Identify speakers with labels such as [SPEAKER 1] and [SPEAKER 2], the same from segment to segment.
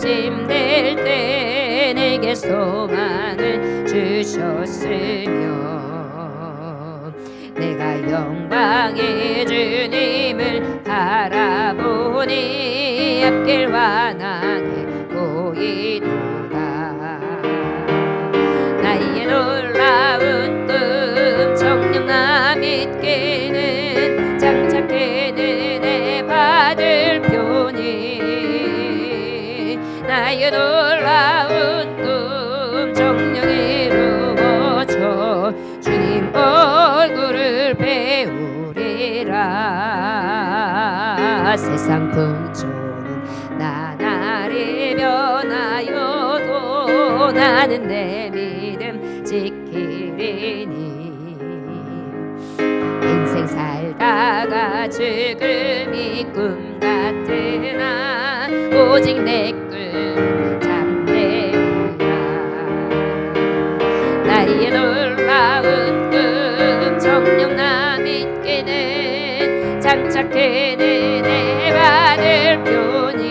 [SPEAKER 1] 힘들 때 내게 소망을 주셨으며 내가 영광의 주님을 바라보니 앞길 환하게 보이도다. 나의 놀라운 꿈 정녕 나 믿기는 장착해는 내 받을 표니 나의 놀라운 꿈 정녕 이루어져 주님 얼굴을 배우리라. 세상 풍조는 나날이 변하여도 나는 내 믿음 지키리니 인생 살다가 죽음이 꿈 같으나 오직 내 꿈 잠되리라. 나의 놀라운 꿈 정녕 나 믿기는 장착해는 내 받을 표니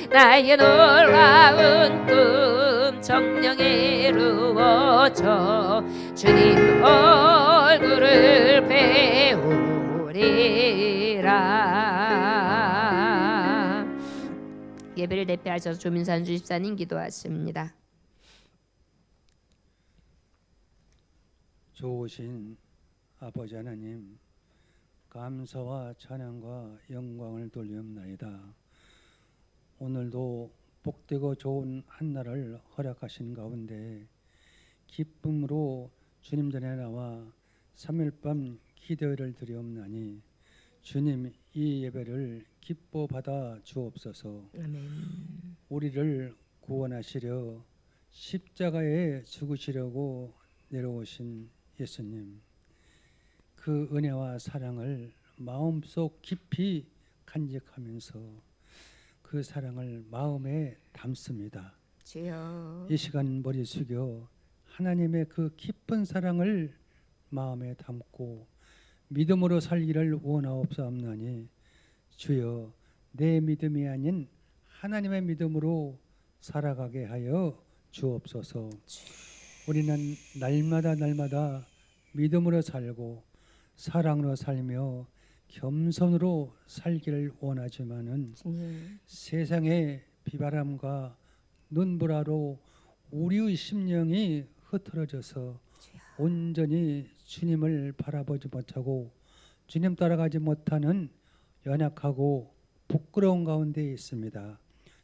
[SPEAKER 1] 나의 놀라운 꿈 정녕 이루어져 주님 얼굴을 배우리라. 예배를 대표하셔서 조민산 주집사님 기도하십니다.
[SPEAKER 2] 좋으신 아버지 하나님, 감사와 찬양과 영광을 돌리옵나이다. 오늘도 복되고 좋은 한날을 허락하신 가운데 기쁨으로 주님 전에 나와 3일 밤 기도를 드리옵나니 주님 이 예배를 기뻐 받아 주옵소서.
[SPEAKER 1] 아멘.
[SPEAKER 2] 우리를 구원하시려 십자가에 죽으시려고 내려오신 예수님, 그 은혜와 사랑을 마음속 깊이 간직하면서 그 사랑을 마음에 담습니다.
[SPEAKER 1] 주여.
[SPEAKER 2] 이 시간 머리 숙여 하나님의 그 깊은 사랑을 마음에 담고 믿음으로 살기를 원하옵사옵나니 주여 내 믿음이 아닌 하나님의 믿음으로 살아가게 하여 주옵소서. 우리는 날마다 믿음으로 살고 사랑으로 살며 겸손으로 살기를 원하지만은 세상의 비바람과 눈보라로 우리의 심령이 흐트러져서 온전히 주님을 바라보지 못하고 주님 따라가지 못하는 연약하고 부끄러운 가운데 있습니다.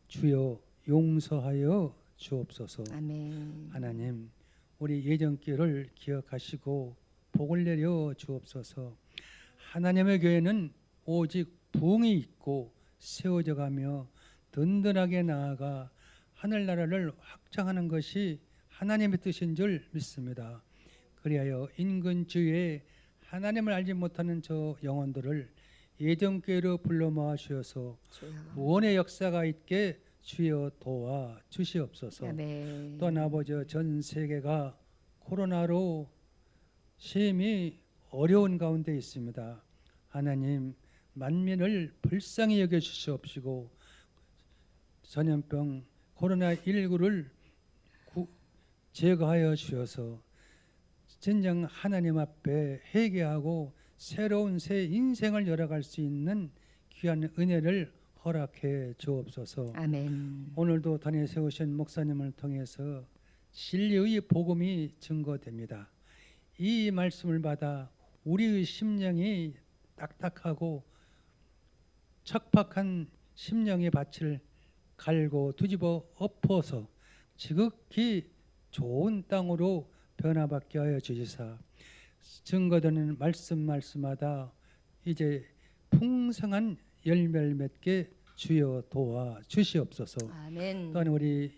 [SPEAKER 2] 주여 용서하여 주옵소서.
[SPEAKER 1] 아멘.
[SPEAKER 2] 하나님, 우리 예전길을 기억하시고 복을 내려 주옵소서. 하나님의 교회는 오직 부흥이 있고 세워져 가며 든든하게 나아가 하늘나라를 확장하는 것이 하나님의 뜻인 줄 믿습니다. 그리하여 인근 주위에 하나님을 알지 못하는 저 영혼들을 예전교회로 불러 모아 주셔서 구원의 역사가 있게 주여 도와 주시옵소서.
[SPEAKER 1] 아멘.
[SPEAKER 2] 또한 아버지, 전 세계가 코로나로 심히 어려운 가운데 있습니다. 하나님, 만민을 불쌍히 여겨 주시옵시고 전염병 코로나19를 제거하여 주셔서 진정 하나님 앞에 회개하고 새로운 새 인생을 열어갈 수 있는 귀한 은혜를 허락해 주옵소서.
[SPEAKER 1] 아멘.
[SPEAKER 2] 오늘도 단에 세우신 목사님을 통해서 진리의 복음이 증거됩니다. 이 말씀을 받아 우리의 심령이 딱딱하고 척박한 심령의 밭을 갈고 뒤집어 엎어서 지극히 좋은 땅으로 변화받게 하여 주시사 증거되는 말씀마다 이제 풍성한 열매를 맺게 주여 도와 주시옵소서.
[SPEAKER 1] 아멘.
[SPEAKER 2] 또한 우리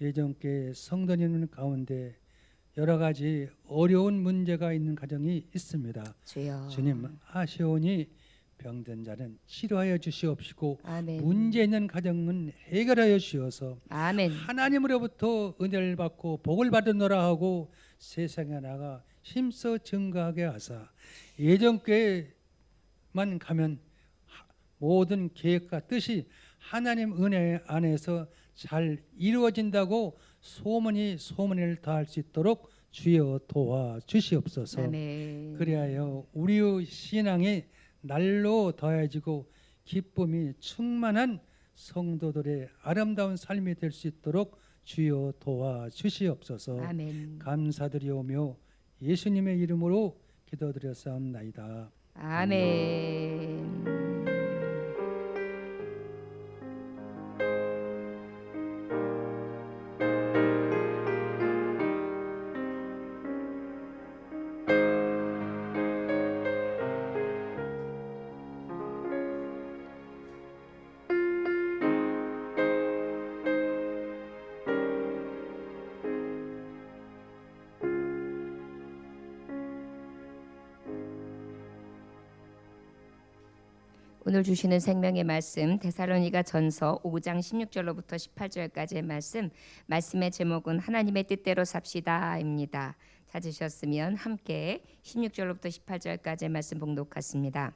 [SPEAKER 2] 예전께 성도님 가운데 여러 가지 어려운 문제가 있는 가정이 있습니다.
[SPEAKER 1] 주여.
[SPEAKER 2] 주님 아시오니 병든 자는 치료하여 주시옵시고
[SPEAKER 1] 아멘.
[SPEAKER 2] 문제 있는 가정은 해결하여 주셔서
[SPEAKER 1] 아멘.
[SPEAKER 2] 하나님으로부터 은혜를 받고 복을 받으노라 하고 세상에 나가 힘써 증거하게 하사 예전교회만 가면 모든 계획과 뜻이 하나님 은혜 안에서 잘 이루어진다고 소문을 다할 수 있도록 주여 도와 주시옵소서.
[SPEAKER 1] 아멘.
[SPEAKER 2] 그리하여 우리의 신앙이 날로 더해지고 기쁨이 충만한 성도들의 아름다운 삶이 될 수 있도록 주여 도와 주시옵소서.
[SPEAKER 1] 아멘.
[SPEAKER 2] 감사드리오며 예수님의 이름으로 기도드렸사옵나이다.
[SPEAKER 1] 아멘. 오늘 주시는 생명의 말씀 데살로니가 전서 5장 16절로부터 18절까지의 말씀의 제목은 하나님의 뜻대로 삽시다입니다. 찾으셨으면 함께 16절로부터 18절까지의 말씀 봉독하십니다.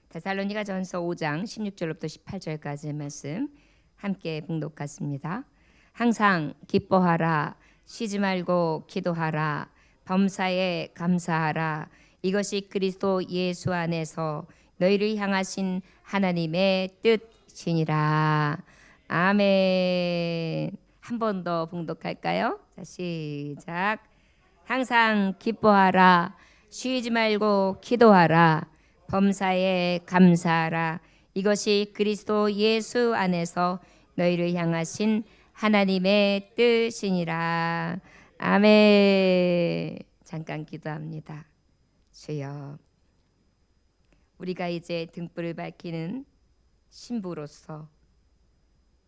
[SPEAKER 1] 데살로니가 전서 5장 16절로부터 18절까지의 말씀 함께 봉독하십니다. 항상 기뻐하라, 쉬지 말고 기도하라, 범사에 감사하라. 이것이 그리스도 예수 안에서 너희를 향하신 하나님의 뜻이니라. 아멘. 한 번 더 봉독할까요? 자, 시작. 항상 기뻐하라, 쉬지 말고 기도하라, 범사에 감사하라. 이것이 그리스도 예수 안에서 너희를 향하신 하나님의 뜻이니라. 아멘. 잠깐 기도합니다. 주여, 우리가 이제 등불을 밝히는 신부로서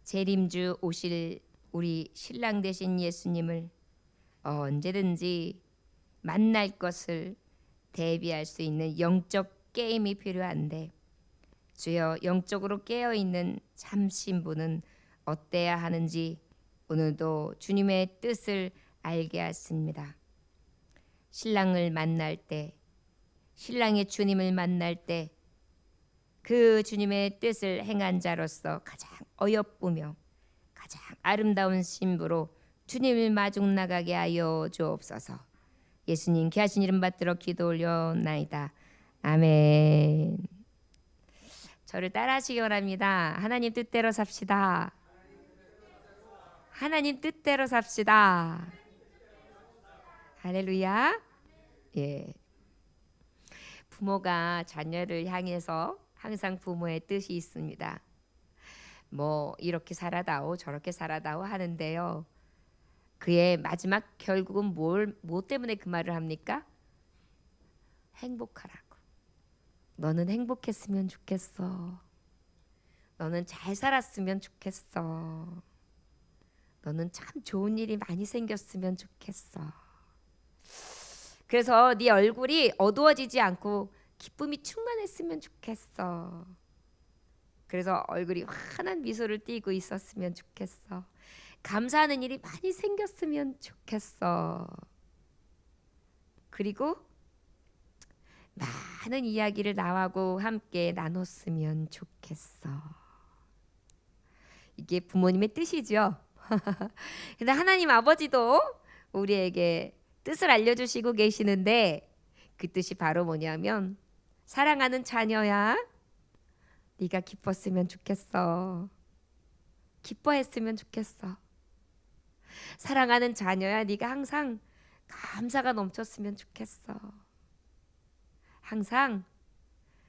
[SPEAKER 1] 재림주 오실 우리 신랑 되신 예수님을 언제든지 만날 것을 대비할 수 있는 영적 게임이 필요한데, 주여, 영적으로 깨어있는 참 신부는 어때야 하는지 오늘도 주님의 뜻을 알게 하십니다. 신랑을 만날 때, 신랑의 주님을 만날 때 그 주님의 뜻을 행한 자로서 가장 어여쁘며 가장 아름다운 신부로 주님을 마중 나가게 하여 주옵소서. 예수님 귀하신 이름 받들어 기도 올려나이다. 아멘. 저를 따라하시기 바랍니다. 하나님 뜻대로 삽시다. 하나님 뜻대로 삽시다. 할렐루야. 예. 부모가 자녀를 향해서 항상 부모의 뜻이 있습니다. 뭐 이렇게 살아다오 저렇게 살아다오 하는데요. 그의 마지막 결국은 뭐 때문에 그 말을 합니까? 행복하라고. 너는 행복했으면 좋겠어. 너는 잘 살았으면 좋겠어. 너는 참 좋은 일이 많이 생겼으면 좋겠어. 그래서 네 얼굴이 어두워지지 않고 기쁨이 충만했으면 좋겠어. 그래서 얼굴이 환한 미소를 띠고 있었으면 좋겠어. 감사하는 일이 많이 생겼으면 좋겠어. 그리고 많은 이야기를 나하고 함께 나눴으면 좋겠어. 이게 부모님의 뜻이죠. 근데 하나님 아버지도 우리에게 뜻을 알려주시고 계시는데, 그 뜻이 바로 뭐냐면, 사랑하는 자녀야, 네가 기뻤으면 좋겠어. 기뻐했으면 좋겠어. 사랑하는 자녀야, 네가 항상 감사가 넘쳤으면 좋겠어. 항상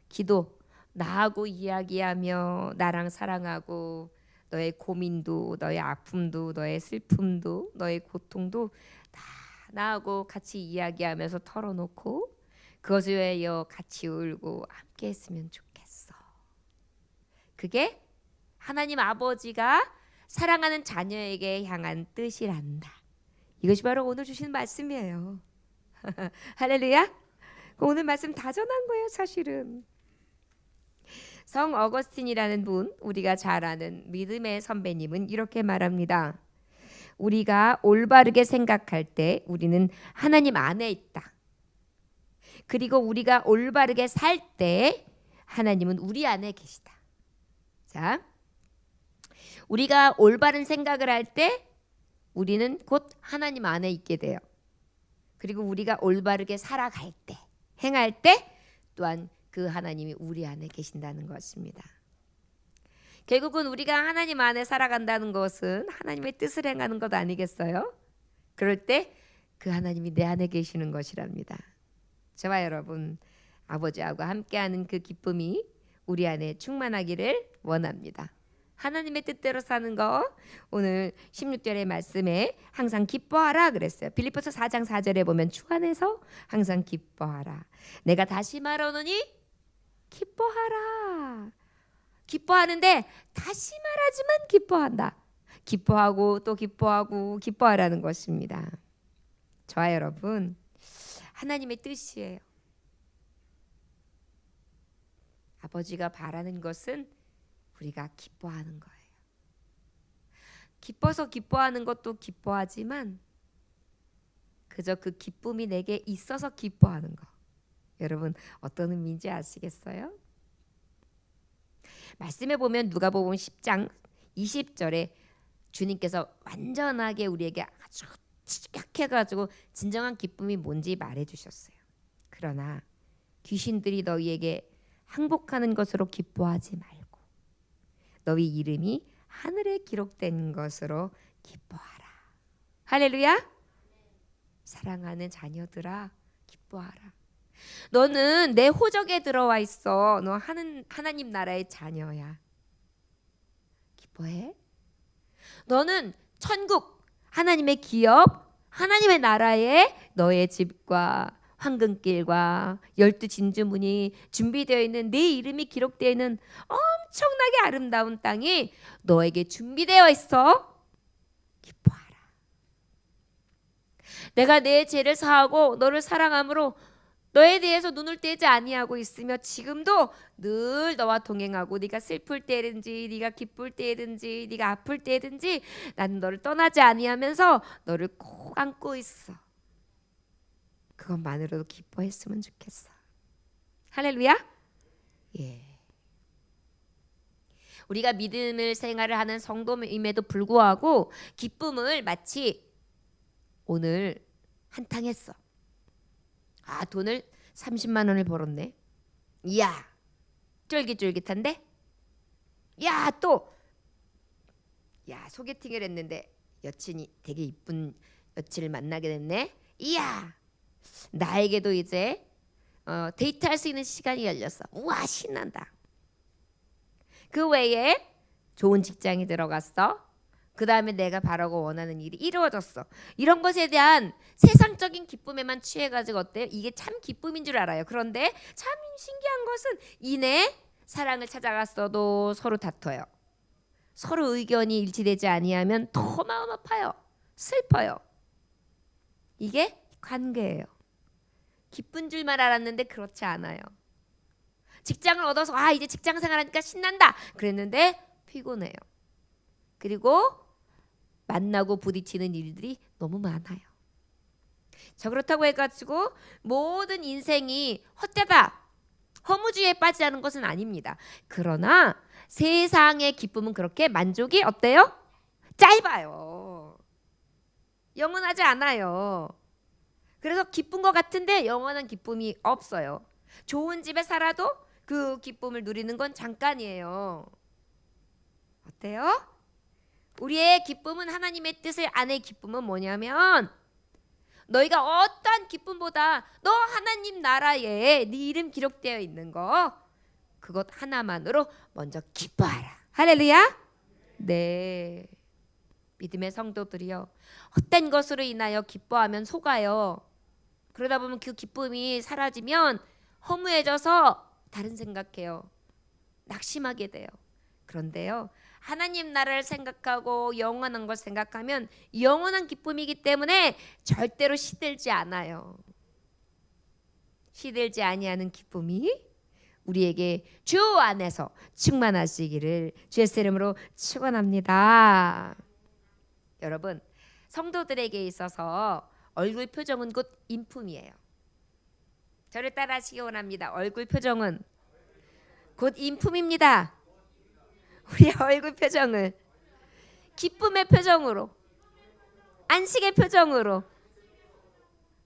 [SPEAKER 1] 기도, 나하고 이야기하며 나랑 사랑하고 너의 고민도, 너의 아픔도, 너의 슬픔도, 너의 고통도 다 나하고 같이 이야기하면서 털어놓고 그것을 위하여 같이 울고 함께 했으면 좋겠어. 그게 하나님 아버지가 사랑하는 자녀에게 향한 뜻이란다. 이것이 바로 오늘 주신 말씀이에요. 할렐루야. 오늘 말씀 다 전한 거예요, 사실은. 성 어거스틴이라는 분, 우리가 잘 아는 믿음의 선배님은 이렇게 말합니다. 우리가 올바르게 생각할 때 우리는 하나님 안에 있다. 그리고 우리가 올바르게 살 때 하나님은 우리 안에 계시다. 자, 우리가 올바른 생각을 할 때 우리는 곧 하나님 안에 있게 돼요. 그리고 우리가 올바르게 살아갈 때, 행할 때 또한 그 하나님이 우리 안에 계신다는 것입니다. 결국은 우리가 하나님 안에 살아간다는 것은 하나님의 뜻을 행하는 것 아니겠어요? 그럴 때 그 하나님이 내 안에 계시는 것이랍니다. 저와 여러분, 아버지하고 함께하는 그 기쁨이 우리 안에 충만하기를 원합니다. 하나님의 뜻대로 사는 거, 오늘 16절의 말씀에 항상 기뻐하라 그랬어요. 빌립보서 4장 4절에 보면 주 안에서 항상 기뻐하라. 내가 다시 말하노니 기뻐하라. 기뻐하는데 다시 말하지만 기뻐한다. 기뻐하고 또 기뻐하고 기뻐하라는 것입니다. 저와 여러분, 하나님의 뜻이에요. 아버지가 바라는 것은 우리가 기뻐하는 거예요. 기뻐서 기뻐하는 것도 기뻐하지만 그저 그 기쁨이 내게 있어서 기뻐하는 거. 여러분 어떤 의미인지 아시겠어요? 말씀에 보면 누가복음 10장 20절에 주님께서 완전하게 우리에게 아주 직약해가지고 진정한 기쁨이 뭔지 말해주셨어요. 그러나 귀신들이 너희에게 항복하는 것으로 기뻐하지 말고 너희 이름이 하늘에 기록된 것으로 기뻐하라. 할렐루야. 사랑하는 자녀들아 기뻐하라. 너는 내 호적에 들어와 있어. 너 하나님 나라의 자녀야. 기뻐해? 너는 천국 하나님의 기업 하나님의 나라에 너의 집과 황금길과 12진주문이 준비되어 있는 네 이름이 기록되어 있는 엄청나게 아름다운 땅이 너에게 준비되어 있어. 기뻐하라. 내가 내 죄를 사하고 너를 사랑함으로 너에 대해서 눈을 떼지 아니하고 있으며 지금도 늘 너와 동행하고 네가 슬플 때든지 네가 기쁠 때든지 네가 아플 때든지 나는 너를 떠나지 아니하면서 너를 꼭 안고 있어. 그것만으로도 기뻐했으면 좋겠어. 할렐루야. 예. 우리가 믿음을 생활을 하는 성도임에도 불구하고 기쁨을 마치 오늘 한탕 했어. 돈을 30만 원을 벌었네. 이야, 쫄깃쫄깃한데? 야, 또 소개팅을 했는데 여친이 되게 이쁜 여친을 만나게 됐네. 이야, 나에게도 이제 데이트할 수 있는 시간이 열렸어. 우와, 신난다. 그 외에 좋은 직장이 들어갔어. 그 다음에 내가 바라고 원하는 일이 이루어졌어. 이런 것에 대한 세상적인 기쁨에만 취해가지고 어때요? 이게 참 기쁨인 줄 알아요. 그런데 참 신기한 것은 이내 사랑을 찾아갔어도 서로 다퉈요. 서로 의견이 일치되지 아니하면 더 마음 아파요. 슬퍼요. 이게 관계예요. 기쁜 줄만 알았는데 그렇지 않아요. 직장을 얻어서 이제 직장 생활하니까 신난다 그랬는데 피곤해요. 그리고 만나고 부딪히는 일들이 너무 많아요. 자, 그렇다고 해가지고 모든 인생이 헛되다, 허무주의에 빠지자는 것은 아닙니다. 그러나 세상의 기쁨은 그렇게 만족이 어때요? 짧아요. 영원하지 않아요. 그래서 기쁜 것 같은데 영원한 기쁨이 없어요. 좋은 집에 살아도 그 기쁨을 누리는 건 잠깐이에요. 어때요? 우리의 기쁨은 하나님의 뜻을 안의 기쁨은 뭐냐면 너희가 어떠한 기쁨보다 너 하나님 나라에 네 이름 기록되어 있는 거 그것 하나만으로 먼저 기뻐하라. 할렐루야. 네. 믿음의 성도들이요, 헛된 것으로 인하여 기뻐하면 속아요. 그러다 보면 그 기쁨이 사라지면 허무해져서 다른 생각해요. 낙심하게 돼요. 그런데요, 하나님 나라를 생각하고 영원한 걸 생각하면 영원한 기쁨이기 때문에 절대로 시들지 않아요. 시들지 아니하는 기쁨이 우리에게 주 안에서 충만하시기를 주의 이름으로 축원합니다. 여러분, 성도들에게 있어서 얼굴 표정은 곧 인품이에요. 저를 따라하시기 원합니다. 얼굴 표정은 곧 인품입니다. 우리의 얼굴 표정을 기쁨의 표정으로, 안식의 표정으로,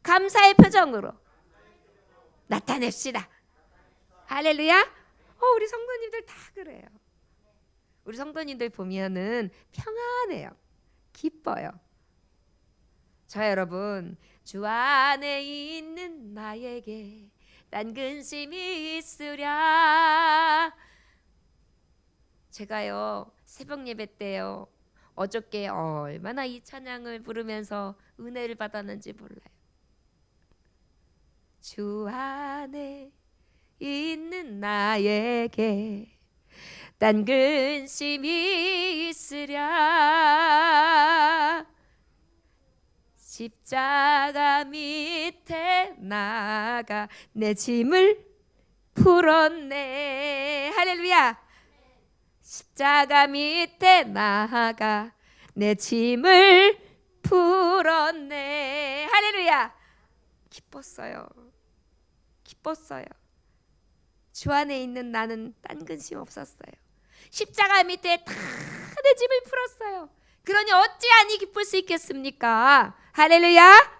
[SPEAKER 1] 감사의 표정으로 나타냅시다. 할렐루야. 우리 성도님들 다 그래요. 우리 성도님들 보면은 평안해요. 기뻐요. 저 여러분, 주 안에 있는 나에게 딴 근심이 있으랴. 제가요 새벽 예배 때요 어저께 얼마나 이 찬양을 부르면서 은혜를 받았는지 몰라요. 주 안에 있는 나에게 딴 근심이 있으랴. 십자가 밑에 나가 내 짐을 풀었네. 할렐루야. 십자가 밑에 나가 내 짐을 풀었네. 할렐루야. 기뻤어요. 기뻤어요. 주 안에 있는 나는 딴 근심 없었어요. 십자가 밑에 다 내 짐을 풀었어요. 그러니 어찌하니 기쁠 수 있겠습니까? 할렐루야.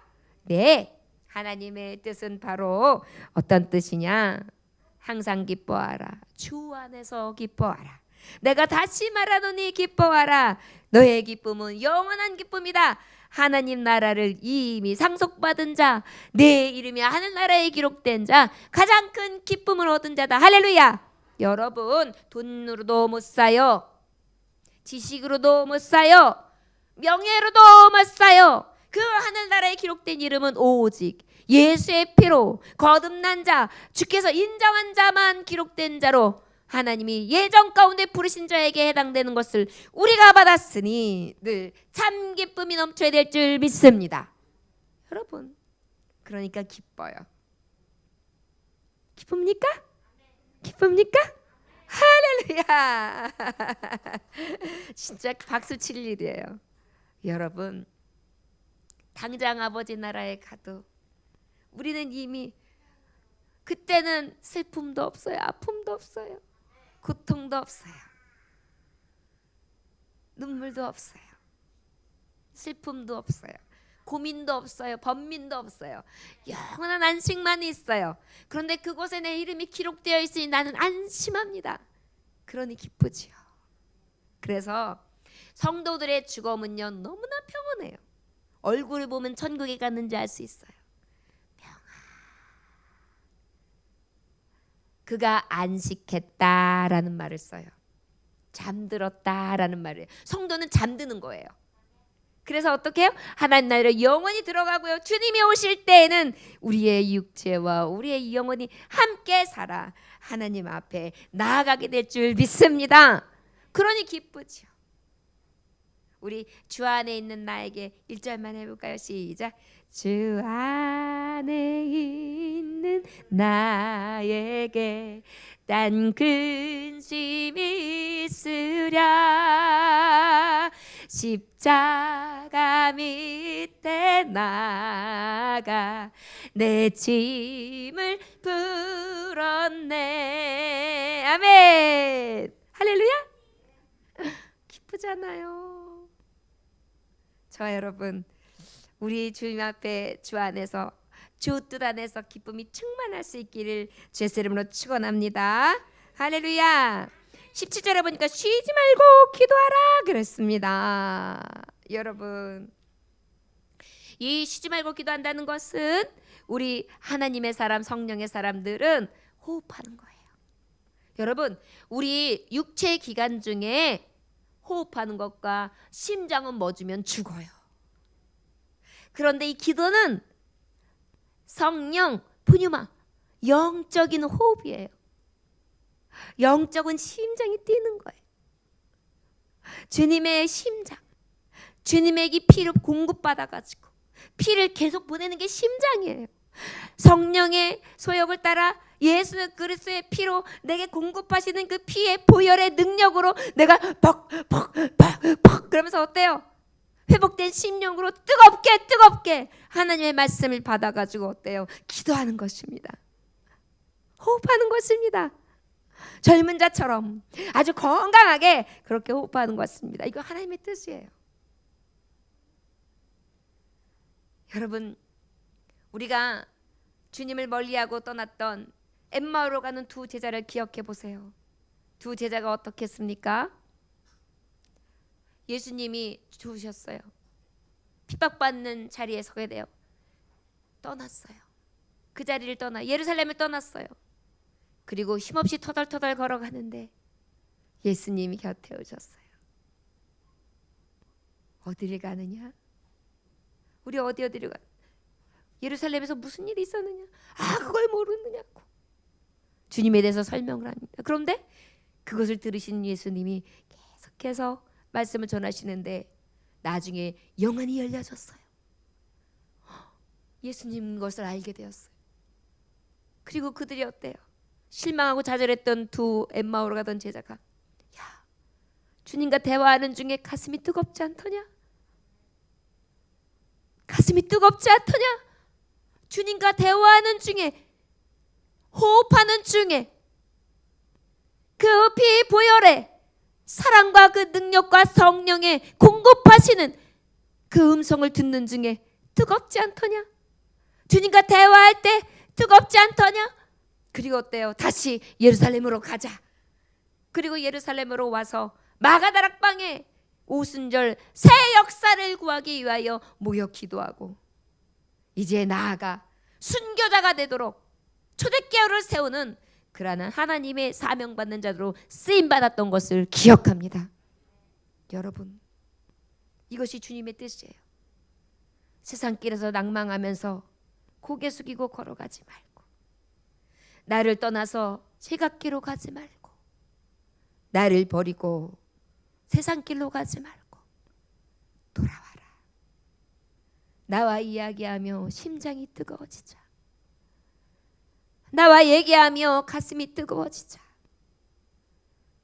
[SPEAKER 1] 네, 하나님의 뜻은 바로 어떤 뜻이냐? 항상 기뻐하라. 주 안에서 기뻐하라. 내가 다시 말하노니 기뻐하라. 너의 기쁨은 영원한 기쁨이다. 하나님 나라를 이미 상속받은 자, 내 이름이 하늘나라에 기록된 자, 가장 큰 기쁨을 얻은 자다. 할렐루야. 여러분, 돈으로도 못 사요. 지식으로도 못 사요. 명예로도 못 사요. 그 하늘나라에 기록된 이름은 오직 예수의 피로 거듭난 자, 주께서 인정한 자만 기록된 자로 하나님이 예정 가운데 부르신 자에게 해당되는 것을 우리가 받았으니 늘 참 기쁨이 넘쳐야 될 줄 믿습니다. 여러분, 그러니까 기뻐요. 기쁩니까? 기쁩니까? 할렐루야. 진짜 박수 칠 일이에요. 여러분, 당장 아버지 나라에 가도 우리는 이미 그때는 슬픔도 없어요. 아픔도 없어요. 고통도 없어요. 눈물도 없어요. 슬픔도 없어요. 고민도 없어요. 번민도 없어요. 영원한 안식만 있어요. 그런데 그곳에 내 이름이 기록되어 있으니 나는 안심합니다. 그러니 기쁘지요. 그래서 성도들의 죽음은요 너무나 평온해요. 얼굴을 보면 천국에 갔는지 알 수 있어요. 평안. 그가 안식했다라는 말을 써요. 잠들었다라는 말이에요. 성도는 잠드는 거예요. 그래서 어떻게 해요? 하나님 나라로 영원히 들어가고요. 주님이 오실 때에는 우리의 육체와 우리의 영혼이 함께 살아 하나님 앞에 나아가게 될 줄 믿습니다. 그러니 기쁘죠. 우리 주 안에 있는 나에게 1절만 해볼까요? 시작. 주 안에 있는 나에게 딴 근심이 있으랴. 십자가 밑에 나가 내 짐을 풀었네. 아멘. 할렐루야. 기쁘잖아요. 저 여러분, 우리 주님 앞에 주 안에서 주 뜻 안에서 기쁨이 충만할 수 있기를 주의 이름으로 축원합니다. 할렐루야. 17절에 보니까 쉬지 말고 기도하라 그랬습니다. 여러분, 이 쉬지 말고 기도한다는 것은 우리 하나님의 사람, 성령의 사람들은 호흡하는 거예요. 여러분, 우리 육체 기간 중에 호흡하는 것과 심장은 멎으면 죽어요. 그런데 이 기도는 성령, 푸뉴마, 영적인 호흡이에요. 영적인 심장이 뛰는 거예요. 주님의 심장, 주님에게 피를 공급받아가지고 피를 계속 보내는 게 심장이에요. 성령의 소욕을 따라 예수 그리스도의 피로 내게 공급하시는 그 피의 보혈의 능력으로 내가 벅벅벅벅 그러면서 어때요? 회복된 심령으로 뜨겁게 하나님의 말씀을 받아가지고 어때요? 기도하는 것입니다. 호흡하는 것입니다. 젊은 자처럼 아주 건강하게 그렇게 호흡하는 것 같습니다. 이거 하나님의 뜻이에요. 여러분, 우리가 주님을 멀리하고 떠났던 엠마오로 가는 두 제자를 기억해 보세요. 두 제자가 어떻게 했습니까? 예수님이 죽으셨어요. 핍박받는 자리에 서게 돼요. 떠났어요. 그 자리를 떠나 예루살렘을 떠났어요. 그리고 힘없이 터덜터덜 걸어가는데 예수님이 곁에 오셨어요. 어디를 가느냐? 우리 어디를 가? 예루살렘에서 무슨 일이 있었느냐? 그걸 모르느냐고 주님에 대해서 설명을 합니다. 그런데 그것을 들으신 예수님이 계속해서 말씀을 전하시는데 나중에 영안이 열려졌어요. 예수님 것을 알게 되었어요. 그리고 그들이 어때요? 실망하고 좌절했던 두 엠마오로 가던 제자가 야, 주님과 대화하는 중에 가슴이 뜨겁지 않더냐? 가슴이 뜨겁지 않더냐? 주님과 대화하는 중에, 호흡하는 중에 그 피보혈에 사랑과 그 능력과 성령의 공급하시는 그 음성을 듣는 중에 뜨겁지 않더냐? 주님과 대화할 때 뜨겁지 않더냐? 그리고 어때요? 다시 예루살렘으로 가자. 그리고 예루살렘으로 와서 마가다락방에 오순절 새 역사를 구하기 위하여 모여 기도하고 이제 나아가 순교자가 되도록 초대교회를 세우는 그러한 하나님의 사명받는 자로 쓰임받았던 것을 기억합니다. 여러분, 이것이 주님의 뜻이에요. 세상길에서 낭망하면서 고개 숙이고 걸어가지 말고, 나를 떠나서 제갓길로 가지 말고, 나를 버리고 세상길로 가지 말고 돌아와라. 나와 이야기하며 심장이 뜨거워지자. 나와 얘기하며 가슴이 뜨거워지자.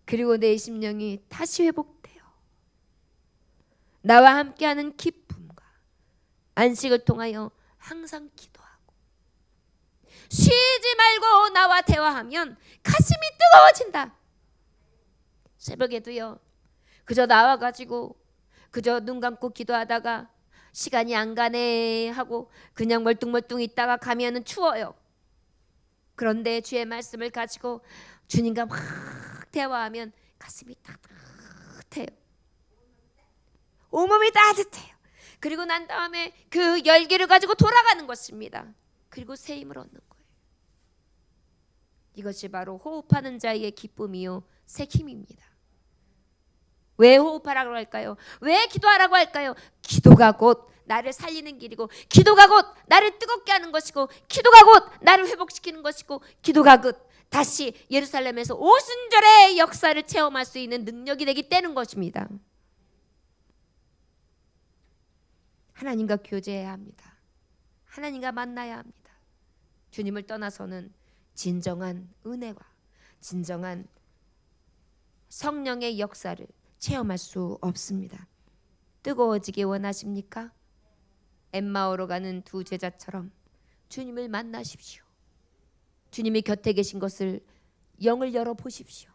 [SPEAKER 1] 그리고 내 심령이 다시 회복되어 나와 함께하는 기쁨과 안식을 통하여 항상 기도하고 쉬지 말고 나와 대화하면 가슴이 뜨거워진다. 새벽에도요, 그저 나와가지고 그저 눈 감고 기도하다가 시간이 안 가네 하고 그냥 멀뚱멀뚱 있다가 가면은 추워요. 그런데 주의 말씀을 가지고 주님과 막 대화하면 가슴이 따뜻해요. 온몸이 따뜻해요. 그리고 난 다음에 그 열기를 가지고 돌아가는 것입니다. 그리고 새 힘을 얻는 거예요. 이것이 바로 호흡하는 자의 기쁨이요 새 힘입니다. 왜 호흡하라고 할까요? 왜 기도하라고 할까요? 기도가 곧 나를 살리는 길이고, 기도가 곧 나를 뜨겁게 하는 것이고, 기도가 곧 나를 회복시키는 것이고, 기도가 곧 다시 예루살렘에서 오순절의 역사를 체험할 수 있는 능력이 되기 때문인 것입니다. 하나님과 교제해야 합니다. 하나님과 만나야 합니다. 주님을 떠나서는 진정한 은혜와 진정한 성령의 역사를 체험할 수 없습니다. 뜨거워지기 원하십니까? 엠마오로 가는 두 제자처럼 주님을 만나십시오. 주님이 곁에 계신 것을 영을 열어 보십시오.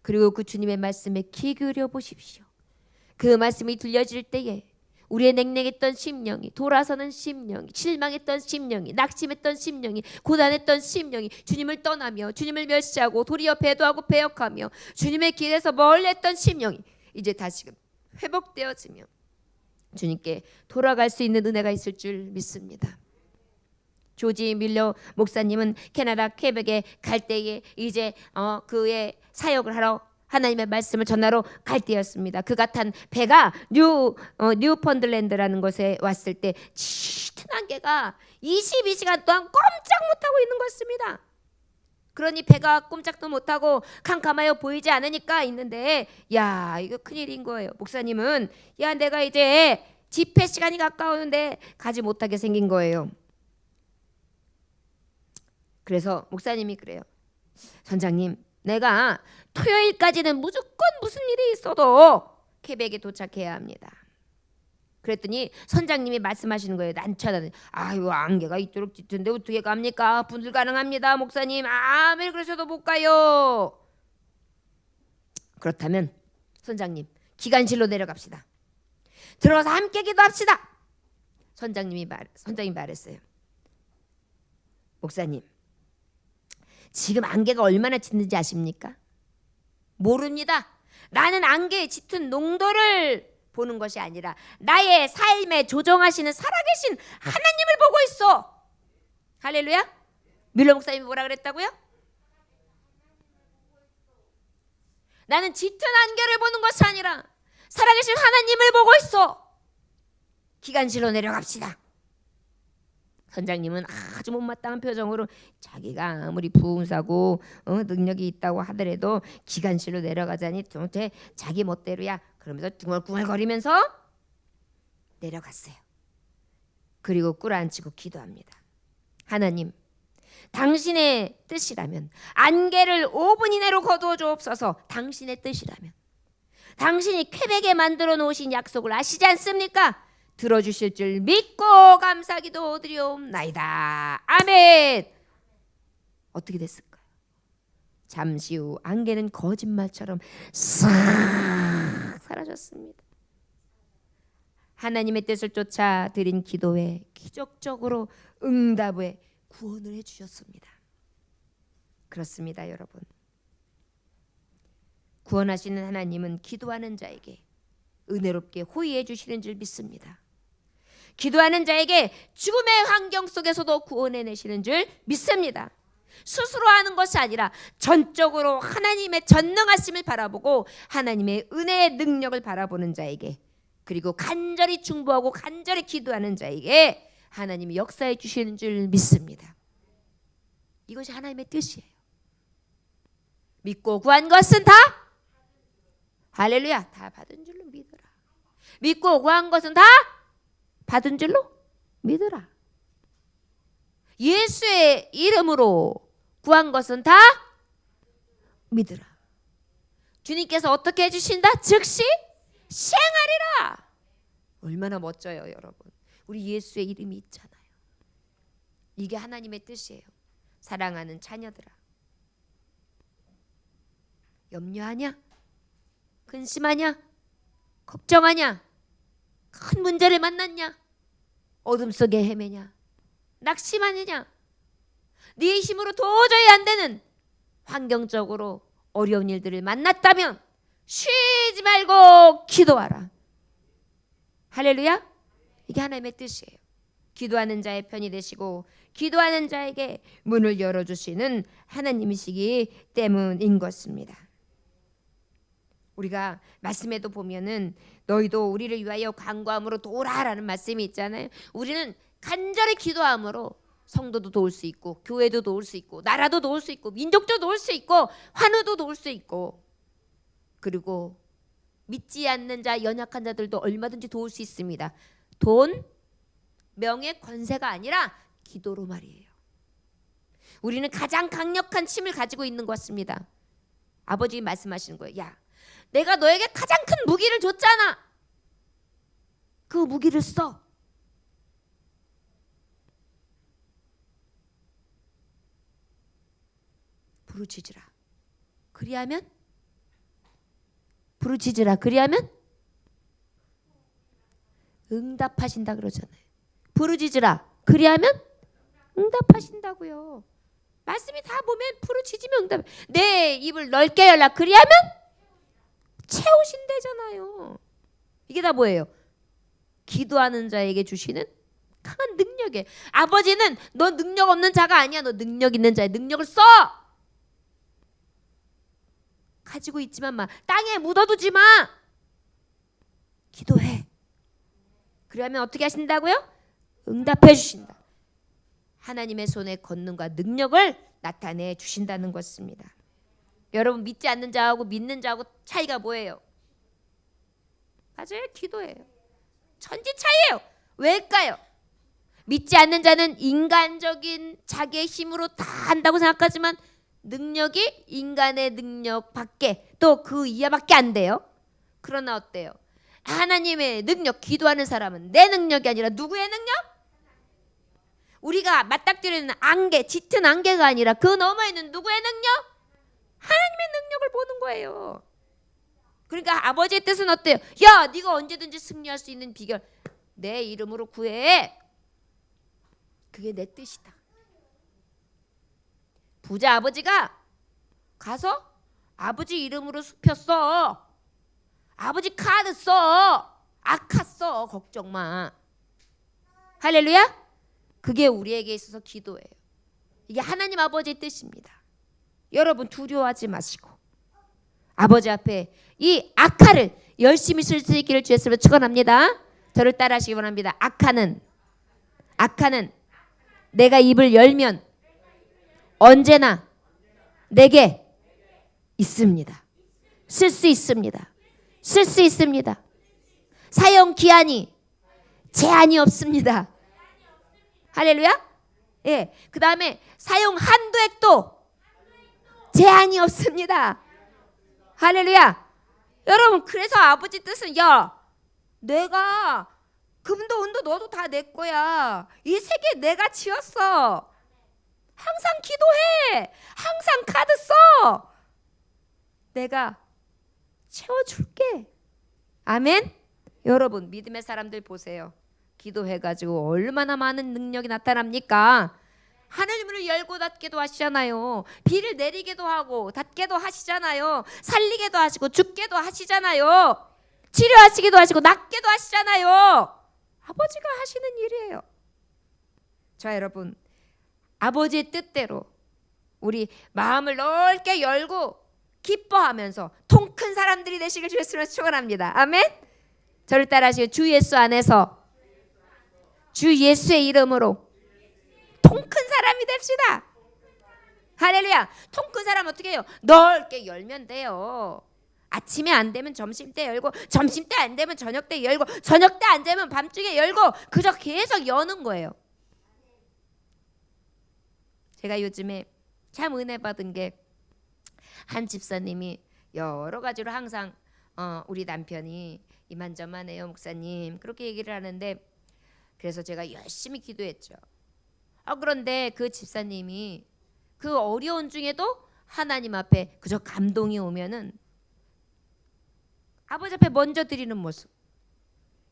[SPEAKER 1] 그리고 그 주님의 말씀에 귀 기울여 보십시오. 그 말씀이 들려질 때에 우리의 냉랭했던 심령이, 돌아서는 심령이, 실망했던 심령이, 낙심했던 심령이, 고단했던 심령이 주님을 떠나며 주님을 멸시하고 도리어 배도하고 배역하며 주님의 길에서 멀리했던 심령이 이제 다시금 회복되어지며 주님께 돌아갈 수 있는 은혜가 있을 줄 믿습니다. 조지 밀러 목사님은 캐나다 퀘벡에 갈 때에 이제 그의 사역을 하러 하나님의 말씀을 전하러 갈 때였습니다. 그가 탄 배가 뉴펀들랜드라는 곳에 왔을 때 짙은 안개가 22시간 동안 꼼짝 못하고 있는 것입니다. 그러니 배가 꼼짝도 못하고 캄캄하여 보이지 않으니까 있는데, 야, 이거 큰일인 거예요. 목사님은 야, 내가 이제 집회 시간이 가까우는데 가지 못하게 생긴 거예요. 그래서 목사님이 그래요. 선장님, 내가 토요일까지는 무조건 무슨 일이 있어도 퀘벡에 도착해야 합니다. 그랬더니 선장님이 말씀하시는 거예요. 난처하다니. 아유, 안개가 이토록 짙은데 어떻게 갑니까? 불가능합니다, 목사님. 아무리 그러셔도 못 가요. 그렇다면 선장님, 기관실로 내려갑시다. 들어가서 함께 기도합시다. 선장님이 말했어요. 목사님, 지금 안개가 얼마나 짙은지 아십니까? 모릅니다. 나는 안개의 짙은 농도를 보는 것이 아니라 나의 삶에 조정하시는 살아계신 하나님을 보고 있어. 할렐루야. 뮬러 목사님이 뭐라 그랬다고요? 나는 짙은 안개를 보는 것이 아니라 살아계신 하나님을 보고 있어. 기관실로 내려갑시다. 선장님은 아주 못마땅한 표정으로 자기가 아무리 부흥사고 능력이 있다고 하더라도 기관실로 내려가자니 도대체 자기 멋대로야. 그러면서 둥얼둥얼거리면서 내려갔어요. 그리고 꿇어앉히고 기도합니다. 하나님, 당신의 뜻이라면 안개를 5분 이내로 거두어 주옵소서. 당신의 뜻이라면, 당신이 쾌백에 만들어 놓으신 약속을 아시지 않습니까? 들어주실 줄 믿고 감사기도 드리옵나이다. 아멘. 어떻게 됐을까요? 잠시 후 안개는 거짓말처럼 싹 사라졌습니다. 하나님의 뜻을 쫓아 드린 기도에 기적적으로 응답에 구원을 해주셨습니다. 그렇습니다, 여러분. 구원하시는 하나님은 기도하는 자에게 은혜롭게 호의해 주시는 줄 믿습니다. 기도하는 자에게 죽음의 환경 속에서도 구원해내시는 줄 믿습니다. 스스로 하는 것이 아니라 전적으로 하나님의 전능하심을 바라보고 하나님의 은혜의 능력을 바라보는 자에게, 그리고 간절히 중보하고 간절히 기도하는 자에게 하나님이 역사해 주시는 줄 믿습니다. 이것이 하나님의 뜻이에요. 믿고 구한 것은 다 할렐루야, 다 받은 줄로 믿어라. 믿고 구한 것은 다 받은 줄로 믿어라. 예수의 이름으로 구한 것은 다 믿으라. 주님께서 어떻게 해주신다? 즉시 시행하리라. 얼마나 멋져요, 여러분. 우리 예수의 이름이 있잖아요. 이게 하나님의 뜻이에요. 사랑하는 자녀들아, 염려하냐? 근심하냐? 걱정하냐? 큰 문제를 만났냐? 어둠 속에 헤매냐? 낙심하느냐? 네 힘으로 도저히 안 되는 환경적으로 어려운 일들을 만났다면 쉬지 말고 기도하라. 할렐루야. 이게 하나님의 뜻이에요. 기도하는 자의 편이 되시고 기도하는 자에게 문을 열어주시는 하나님이시기 때문인 것입니다. 우리가 말씀에도 보면은 너희도 우리를 위하여 간구함으로 도우라라는 말씀이 있잖아요. 우리는 간절히 기도함으로 성도도 도울 수 있고 교회도 도울 수 있고 나라도 도울 수 있고 민족도 도울 수 있고 환우도 도울 수 있고, 그리고 믿지 않는 자, 연약한 자들도 얼마든지 도울 수 있습니다. 돈, 명예, 권세가 아니라 기도로 말이에요. 우리는 가장 강력한 힘을 가지고 있는 것 같습니다. 아버지 말씀하시는 거예요. 야, 내가 너에게 가장 큰 무기를 줬잖아. 그 무기를 써. 부르짖으라. 그리하면 부르짖으라. 그리하면 응답하신다 그러잖아요. 부르짖으라. 그리하면 응답하신다고요. 말씀이 다 보면 부르짖으면 응답. 내 입을 넓게 열라. 그리하면 채우신대잖아요. 이게 다 뭐예요? 기도하는 자에게 주시는 강한 능력이에요. 아버지는 너 능력 없는 자가 아니야. 너 능력 있는 자의 능력을 써. 가지고 있지만 마. 땅에 묻어두지 마. 기도해. 그러면 어떻게 하신다고요? 응답해 주신다. 하나님의 손에 권능과 능력을 나타내 주신다는 것입니다. 여러분, 믿지 않는 자하고 믿는 자하고 차이가 뭐예요? 맞아요. 기도예요. 천지 차이예요. 왜일까요? 믿지 않는 자는 인간적인 자기의 힘으로 다 한다고 생각하지만 능력이 인간의 능력 밖에 또 그 이하밖에 안 돼요. 그러나 어때요? 하나님의 능력, 기도하는 사람은 내 능력이 아니라 누구의 능력? 우리가 맞닥뜨리는 안개, 짙은 안개가 아니라 그 너머에 있는 누구의 능력? 하나님의 능력을 보는 거예요. 그러니까 아버지의 뜻은 어때요? 야, 네가 언제든지 승리할 수 있는 비결 내 이름으로 구해. 그게 내 뜻이다. 부자 아버지가 가서 아버지 이름으로 수표 써. 아버지 카드 써. 아카 써. 걱정 마. 할렐루야. 그게 우리에게 있어서 기도예요. 이게 하나님 아버지의 뜻입니다. 여러분 두려워하지 마시고 아버지 앞에 이 아카를 열심히 쓸 수 있기를 주의 이름으로 축원합니다. 저를 따라하시기 원합니다. 아카는 내가 입을 열면 언제나 내게 있습니다. 쓸 수 있습니다. 쓸 수 있습니다. 사용 기한이 제한이 없습니다. 할렐루야. 예. 그 다음에 사용 한도액도 제한이 없습니다. 할렐루야. 여러분 그래서 아버지 뜻은 야 내가 금도 은도 너도 다 내 거야. 이 세계 내가 지었어. 항상 기도해. 항상 카드 써. 내가 채워줄게. 아멘. 여러분 믿음의 사람들 보세요. 기도해가지고 얼마나 많은 능력이 나타납니까? 하늘문을 열고 닫게도 하시잖아요. 비를 내리게도 하고 닫게도 하시잖아요. 살리게도 하시고 죽게도 하시잖아요. 치료하시기도 하시고 낫게도 하시잖아요. 아버지가 하시는 일이에요. 자 여러분 아버지의 뜻대로 우리 마음을 넓게 열고 기뻐하면서 통 큰 사람들이 되시길 주의 이름으로 축원합니다. 아멘. 저를 따라하시고 주 예수 안에서 주 예수의 이름으로 통 큰 사람이 됩시다. 할렐루야. 통 큰 사람 어떻게 해요? 넓게 열면 돼요. 아침에 안 되면 점심때 열고 점심때 안 되면 저녁때 열고 저녁때 안 되면 밤중에 열고 그저 계속 여는 거예요. 제가 요즘에 참 은혜 받은 게 한 집사님이 여러 가지로 항상 우리 남편이 이만저만해요 목사님 그렇게 얘기를 하는데 그래서 제가 열심히 기도했죠. 그런데 그 집사님이 그 어려운 중에도 하나님 앞에 그저 감동이 오면은 아버지 앞에 먼저 드리는 모습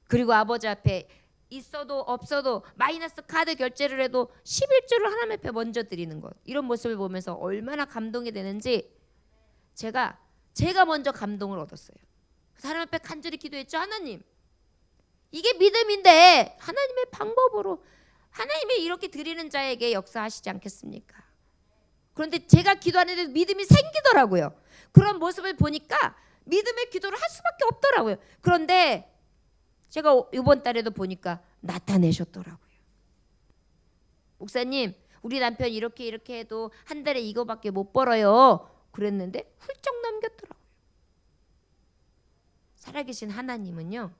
[SPEAKER 1] 그리고 아버지 앞에 있어도 없어도 마이너스 카드 결제를 해도 11조를 하나님 앞에 먼저 드리는 것 이런 모습을 보면서 얼마나 감동이 되는지 제가 먼저 감동을 얻었어요. 하나님 앞에 간절히 기도했죠. 하나님 이게 믿음인데 하나님의 방법으로 하나님이 이렇게 드리는 자에게 역사하시지 않겠습니까? 그런데 제가 기도하는데 믿음이 생기더라고요. 그런 모습을 보니까 믿음의 기도를 할 수밖에 없더라고요. 그런데 제가 이번 달에도 보니까 나타내셨더라고요. 목사님 우리 남편 이렇게 해도 한 달에 이거밖에 못 벌어요. 그랬는데 훌쩍 남겼더라고요. 살아계신 하나님은요.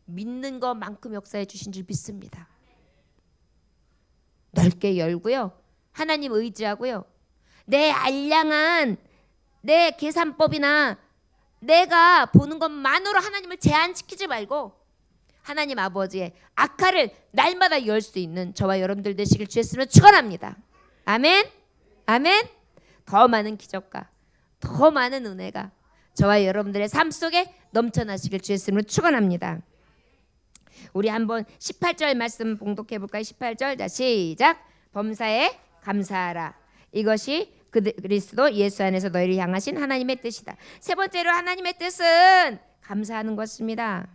[SPEAKER 1] 믿는 것만큼 역사해 주신 줄 믿습니다. 넓게 열고요. 하나님 의지하고요. 내 알량한 내 계산법이나 내가 보는 것만으로 하나님을 제한시키지 말고 하나님 아버지의 아카를 날마다 열 수 있는 저와 여러분들 되시길 주의 이름으로 축원합니다. 아멘. 아멘. 더 많은 기적과 더 많은 은혜가 저와 여러분들의 삶 속에 넘쳐나시길 주의 이름으로 축원합니다. 우리 한번 18절 말씀 봉독해 볼까요? 18절 자 시작. 범사에 감사하라. 이것이 그리스도 예수 안에서 너희를 향하신 하나님의 뜻이다. 세 번째로 하나님의 뜻은 감사하는 것입니다.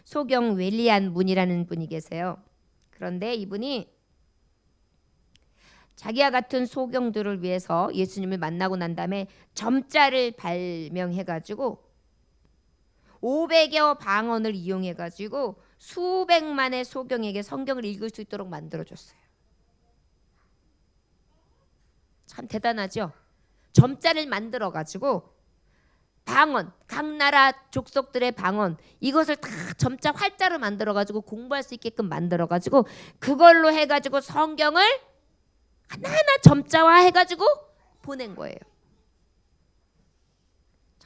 [SPEAKER 1] 소경 웰리안 문이라는 분이 계세요. 그런데 이분이 자기와 같은 소경들을 위해서 예수님을 만나고 난 다음에 점자를 발명해가지고 500여 방언을 이용해가지고 수백만의 소경에게 성경을 읽을 수 있도록 만들어줬어요. 참 대단하죠. 점자를 만들어가지고 방언, 각 나라 족속들의 방언 이것을 다 점자 활자로 만들어가지고 공부할 수 있게끔 만들어가지고 그걸로 해가지고 성경을 하나하나 점자화 해가지고 보낸 거예요.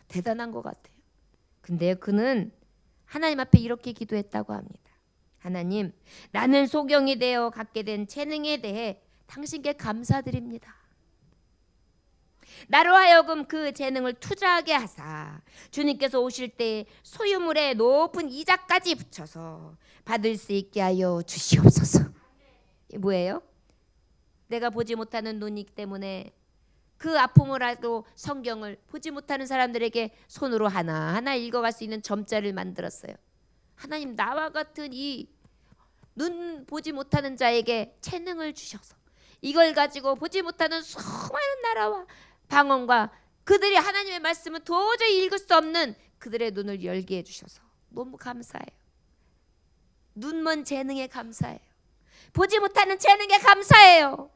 [SPEAKER 1] 대단한 것 같아요. 근데 그는 하나님 앞에 이렇게 기도했다고 합니다. 하나님, 나는 소경이 되어 갖게 된 재능에 대해 당신께 감사드립니다. 나로 하여금 그 재능을 투자하게 하사 주님께서 오실 때 소유물에 높은 이자까지 붙여서 받을 수 있게 하여 주시옵소서. 이게 뭐예요? 내가 보지 못하는 눈이 때문에 그 아픔을 알고 성경을 보지 못하는 사람들에게 손으로 하나하나 읽어갈 수 있는 점자를 만들었어요. 하나님, 나와 같은 이 눈 보지 못하는 자에게 재능을 주셔서 이걸 가지고 보지 못하는 수많은 나라와 방언과 그들이 하나님의 말씀을 도저히 읽을 수 없는 그들의 눈을 열게 해주셔서 너무 감사해요. 눈먼 재능에 감사해요. 보지 못하는 재능에 감사해요.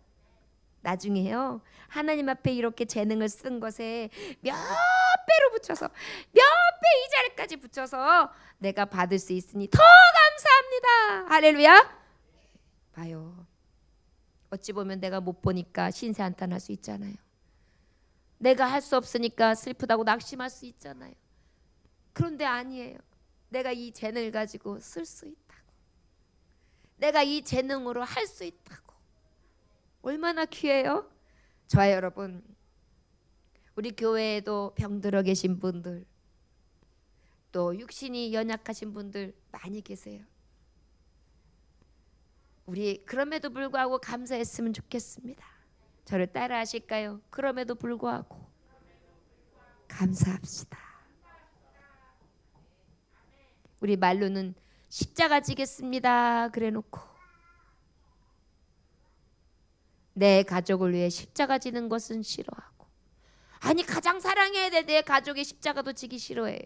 [SPEAKER 1] 나중에요, 하나님 앞에 이렇게 재능을 쓴 것에 몇 배로 붙여서 몇 배 이자까지 붙여서 내가 받을 수 있으니 더 감사합니다. 할렐루야. 봐요, 어찌 보면 내가 못 보니까 신세한탄할 수 있잖아요. 내가 할 수 없으니까 슬프다고 낙심할 수 있잖아요. 그런데 아니에요. 내가 이 재능을 가지고 쓸 수 있다고, 내가 이 재능으로 할 수 있다고. 얼마나 귀해요. 저와 여러분, 우리 교회에도 병들어 계신 분들, 또 육신이 연약하신 분들 많이 계세요. 우리 그럼에도 불구하고 감사했으면 좋겠습니다. 저를 따라 하실까요? 그럼에도 불구하고 감사합시다. 우리 말로는 십자가 지겠습니다 그래 놓고 내 가족을 위해 십자가 지는 것은 싫어하고, 아니 가장 사랑해야 될 내 가족의 십자가도 지기 싫어해요.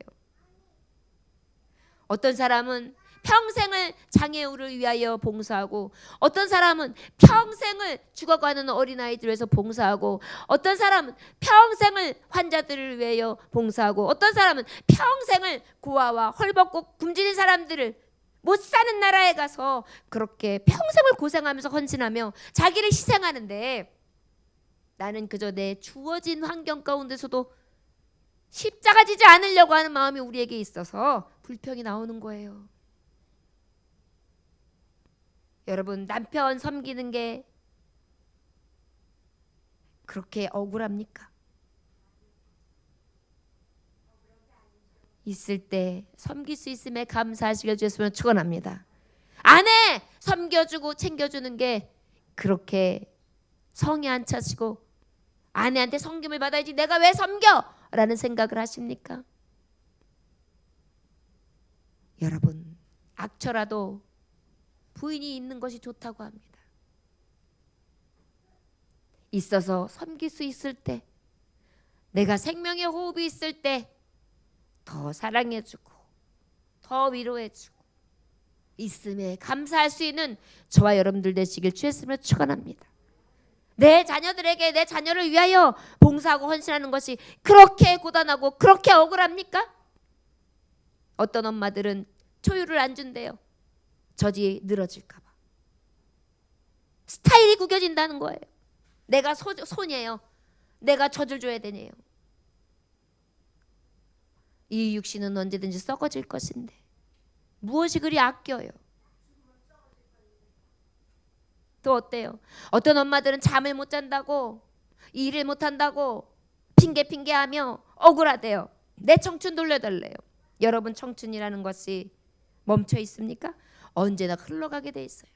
[SPEAKER 1] 어떤 사람은 평생을 장애우를 위하여 봉사하고, 어떤 사람은 평생을 죽어가는 어린아이들을 위해서 봉사하고, 어떤 사람은 평생을 환자들을 위하여 봉사하고, 어떤 사람은 평생을 고아와 헐벗고 굶주린 사람들을 못 사는 나라에 가서 그렇게 평생을 고생하면서 헌신하며 자기를 희생하는데, 나는 그저 내 주어진 환경 가운데서도 십자가 지지 않으려고 하는 마음이 우리에게 있어서 불평이 나오는 거예요. 여러분, 남편 섬기는 게 그렇게 억울합니까? 있을 때 섬길 수 있음에 감사하시길 주셨으면 축원합니다. 아내 섬겨주고 챙겨주는 게 그렇게 성이 안 차시고 아내한테 섬김을 받아야지 내가 왜 섬겨? 라는 생각을 하십니까? 여러분, 악처라도 부인이 있는 것이 좋다고 합니다. 있어서 섬길 수 있을 때, 내가 생명의 호흡이 있을 때 더 사랑해주고 더 위로해주고 있음에 감사할 수 있는 저와 여러분들 되시길 주였으면 축원합니다. 내 자녀들에게, 내 자녀를 위하여 봉사하고 헌신하는 것이 그렇게 고단하고 그렇게 억울합니까? 어떤 엄마들은 초유를 안 준대요. 젖이 늘어질까 봐. 스타일이 구겨진다는 거예요. 내가 손이에요. 내가 젖을 줘야 되네요. 이 육신은 언제든지 썩어질 것인데 무엇이 그리 아껴요? 또 어때요? 어떤 엄마들은 잠을 못 잔다고, 일을 못 한다고 핑계하며 억울하대요. 내 청춘 돌려달래요. 여러분, 청춘이라는 것이 멈춰 있습니까? 언제나 흘러가게 돼 있어요.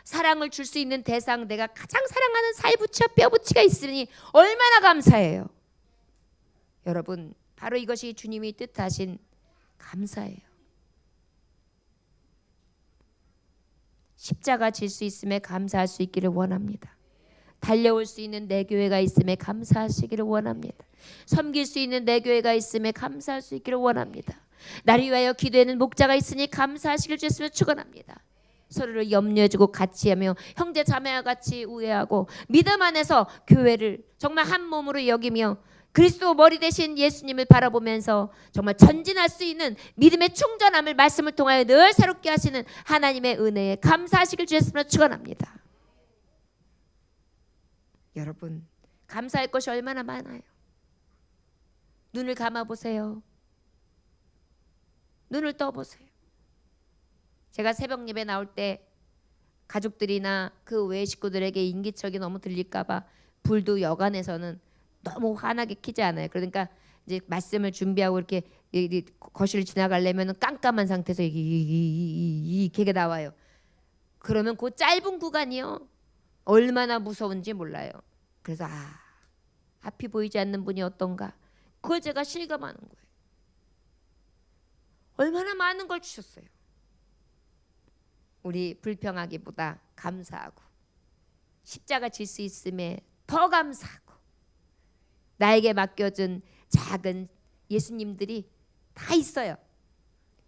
[SPEAKER 1] 사랑을 줄 수 있는 대상, 내가 가장 사랑하는 살부치와 뼈부치가 있으니 얼마나 감사해요. 여러분, 바로 이것이 주님이 뜻하신 감사예요. 십자가 질 수 있음에 감사할 수 있기를 원합니다. 달려올 수 있는 내 교회가 있음에 감사하시기를 원합니다. 섬길 수 있는 내 교회가 있음에 감사할 수 있기를 원합니다. 나를 위하여 기도하는 목자가 있으니 감사하시길 주였으면 축원합니다. 서로를 염려해주고 같이 하며 형제 자매와 같이 우애하고 믿음 안에서 교회를 정말 한 몸으로 여기며 그리스도 머리 대신 예수님을 바라보면서 정말 전진할 수 있는 믿음의 충전함을 말씀을 통하여 늘 새롭게 하시는 하나님의 은혜에 감사하시길 주였으면 축원합니다. 여러분, 감사할 것이 얼마나 많아요. 눈을 감아보세요. 눈을 떠보세요. 제가 새벽 예배 나올 때 가족들이나 그 외 식구들에게 인기척이 너무 들릴까 봐 불도 여간에서는 너무 환하게 켜지 않아요. 그러니까 이제 말씀을 준비하고 이렇게 거실을 지나가려면 깜깜한 상태에서 이게 나와요. 그러면 그 짧은 구간이요 얼마나 무서운지 몰라요. 그래서 앞이 보이지 않는 분이 어떤가 그걸 제가 실감하는 거예요. 얼마나 많은 걸 주셨어요. 우리 불평하기보다 감사하고 십자가 질 수 있음에 더 감사하고 나에게 맡겨준 작은 예수님들이 다 있어요.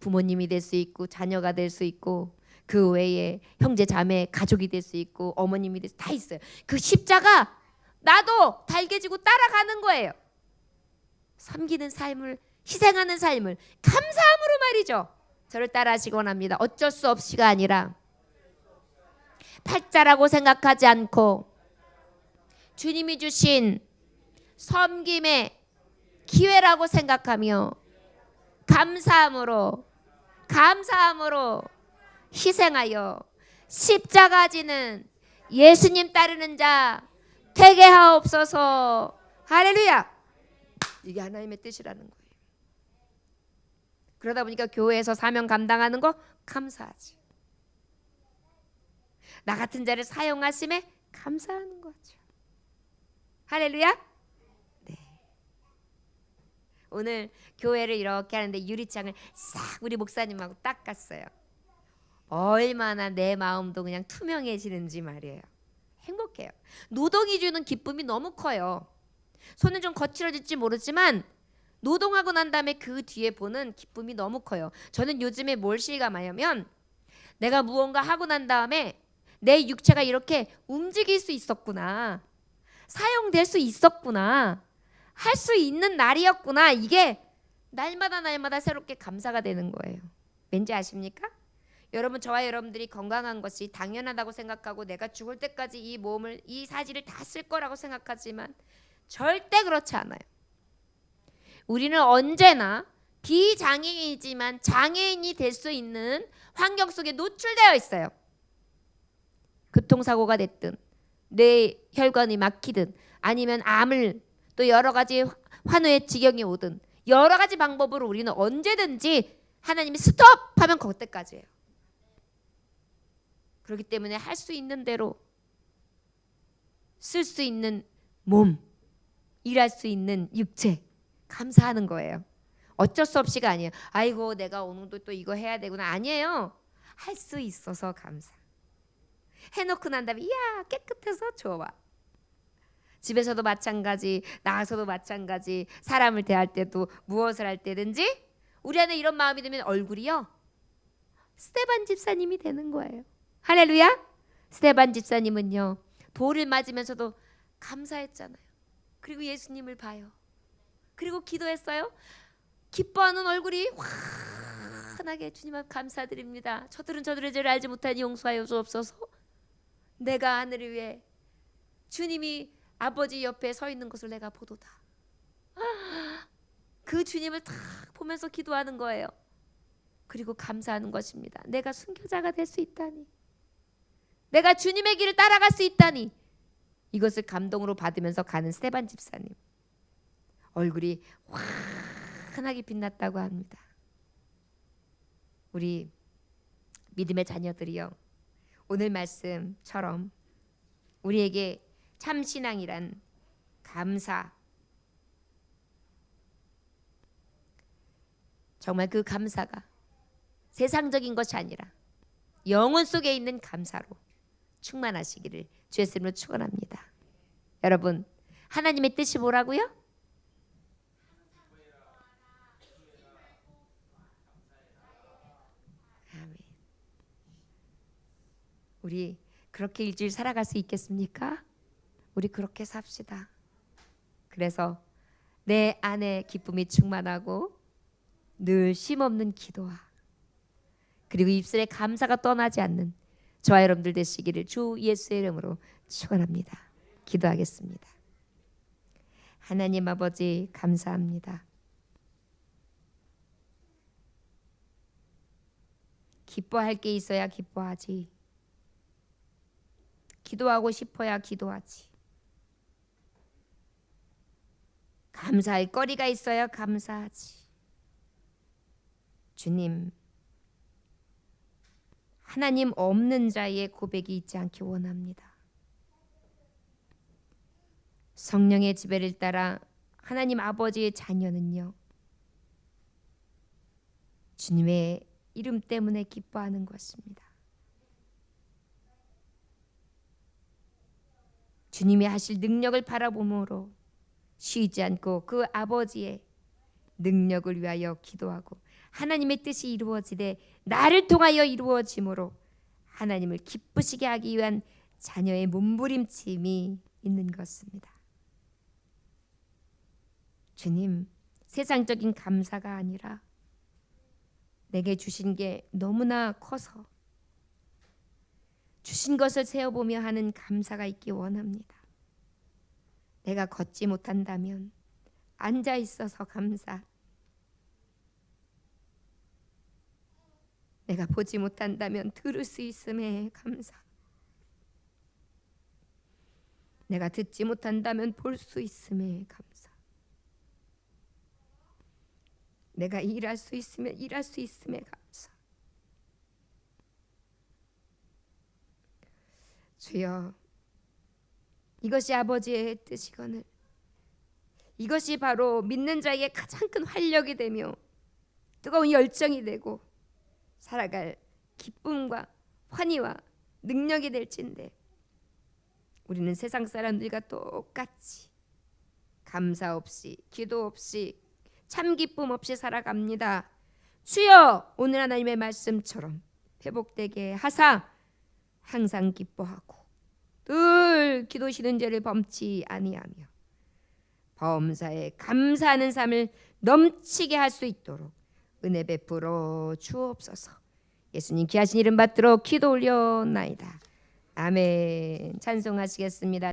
[SPEAKER 1] 부모님이 될 수 있고 자녀가 될 수 있고 그 외에 형제 자매 가족이 될 수 있고 어머님이 될 수 다 있어요. 그 십자가 나도 달개지고 따라가는 거예요. 섬기는 삶을 희생하는 삶을 감사함으로 말이죠. 저를 따라하시기 원합니다. 어쩔 수 없이가 아니라 팔자라고 생각하지 않고 주님이 주신 섬김의 기회라고 생각하며 감사함으로 희생하여 십자가 지는 예수님 따르는 자 되게 하옵소서. 할렐루야. 이게 하나님의 뜻이라는 거예요. 그러다 보니까 교회에서 사명 감당하는 거 감사하지. 나 같은 자를 사용하심에 감사하는 거죠. 할렐루야. 네. 오늘 교회를 이렇게 하는데 유리창을 싹 우리 목사님하고 닦았어요. 얼마나 내 마음도 그냥 투명해지는지 말이에요. 행복해요. 노동이 주는 기쁨이 너무 커요. 손은 좀 거칠어질지 모르지만 노동하고 난 다음에 그 뒤에 보는 기쁨이 너무 커요. 저는 요즘에 뭘 실감하냐면 내가 무언가 하고 난 다음에 내 육체가 이렇게 움직일 수 있었구나. 사용될 수 있었구나. 할 수 있는 날이었구나. 이게 날마다 새롭게 감사가 되는 거예요. 왠지 아십니까? 여러분 저와 여러분들이 건강한 것이 당연하다고 생각하고 내가 죽을 때까지 이 몸을 이 사지를 다 쓸 거라고 생각하지만 절대 그렇지 않아요. 우리는 언제나 비장애인이지만 장애인이 될 수 있는 환경 속에 노출되어 있어요. 교통사고가 됐든 뇌 혈관이 막히든 아니면 암을 또 여러 가지 환우의 지경이 오든 여러 가지 방법으로 우리는 언제든지 하나님이 스톱하면 그때까지예요. 그렇기 때문에 할 수 있는 대로 쓸 수 있는 몸, 일할 수 있는 육체 감사하는 거예요. 어쩔 수 없이가 아니에요. 아이고 내가 오늘도 또 이거 해야 되구나. 아니에요. 할 수 있어서 감사. 해놓고 난 다음에 이야 깨끗해서 좋아. 집에서도 마찬가지, 나가서도 마찬가지, 사람을 대할 때도 무엇을 할 때든지 우리 안에 이런 마음이 들면 얼굴이요 스테반 집사님이 되는 거예요. 할렐루야. 스테반 집사님은요 돌을 맞으면서도 감사했잖아요. 그리고 예수님을 봐요. 그리고 기도했어요. 기뻐하는 얼굴이 환하게 주님 감사드립니다. 저들은 저들의 죄를 알지 못하니 용서하여 주옵소서. 내가 하늘을 위해 주님이 아버지 옆에 서 있는 것을 내가 보도다. 그 주님을 딱 보면서 기도하는 거예요. 그리고 감사하는 것입니다. 내가 순교자가 될 수 있다니. 내가 주님의 길을 따라갈 수 있다니. 이것을 감동으로 받으면서 가는 스테반 집사님. 얼굴이 환하게 빛났다고 합니다. 우리 믿음의 자녀들이요. 오늘 말씀처럼 우리에게 참 신앙이란 감사, 정말 그 감사가 세상적인 것이 아니라 영혼 속에 있는 감사로 충만하시기를 주의 이름으로 축원합니다. 여러분 하나님의 뜻이 뭐라고요? 아멘. 우리 그렇게 일주일 살아갈 수 있겠습니까? 우리 그렇게 삽시다. 그래서 내 안에 기쁨이 충만하고 늘 쉼없는 기도와 그리고 입술에 감사가 떠나지 않는 저와 여러분들 되시기를 주 예수의 이름으로 축원합니다. 기도하겠습니다. 하나님 아버지 감사합니다. 기뻐할 게 있어야 기뻐하지. 기도하고 싶어야 기도하지. 감사할 거리가 있어야 감사하지. 주님, 하나님 없는 자의 고백이 있지 않기 원합니다. 성령의 지배를 따라 하나님 아버지의 자녀는요, 주님의 이름 때문에 기뻐하는 것입니다. 주님이 하실 능력을 바라봄으로 쉬지 않고 그 아버지의 능력을 위하여 기도하고 하나님의 뜻이 이루어지되 나를 통하여 이루어짐으로 하나님을 기쁘시게 하기 위한 자녀의 몸부림침이 있는 것입니다. 주님, 세상적인 감사가 아니라 내게 주신 게 너무나 커서 주신 것을 세어보며 하는 감사가 있기 원합니다. 내가 걷지 못한다면 앉아 있어서 감사. 내가 보지 못한다면 들을 수 있음에 감사. 내가 듣지 못한다면 볼 수 있음에 감사. 내가 일할 수 있으면 일할 수 있음에 감사. 주여, 이것이 아버지의 뜻이거늘 이것이 바로 믿는 자에게 가장 큰 활력이 되며 뜨거운 열정이 되고 살아갈 기쁨과 환희와 능력이 될진데 우리는 세상 사람들과 똑같이 감사 없이 기도 없이 참 기쁨 없이 살아갑니다. 주여, 오늘 하나님의 말씀처럼 회복되게 하사 항상 기뻐하고 늘 기도시는 죄를 범치 아니하며 범사에 감사하는 삶을 넘치게 할 수 있도록 은혜 베풀어 주옵소서. 예수님 귀하신 이름 받들어 기도 올려나이다. 아멘. 찬송하시겠습니다.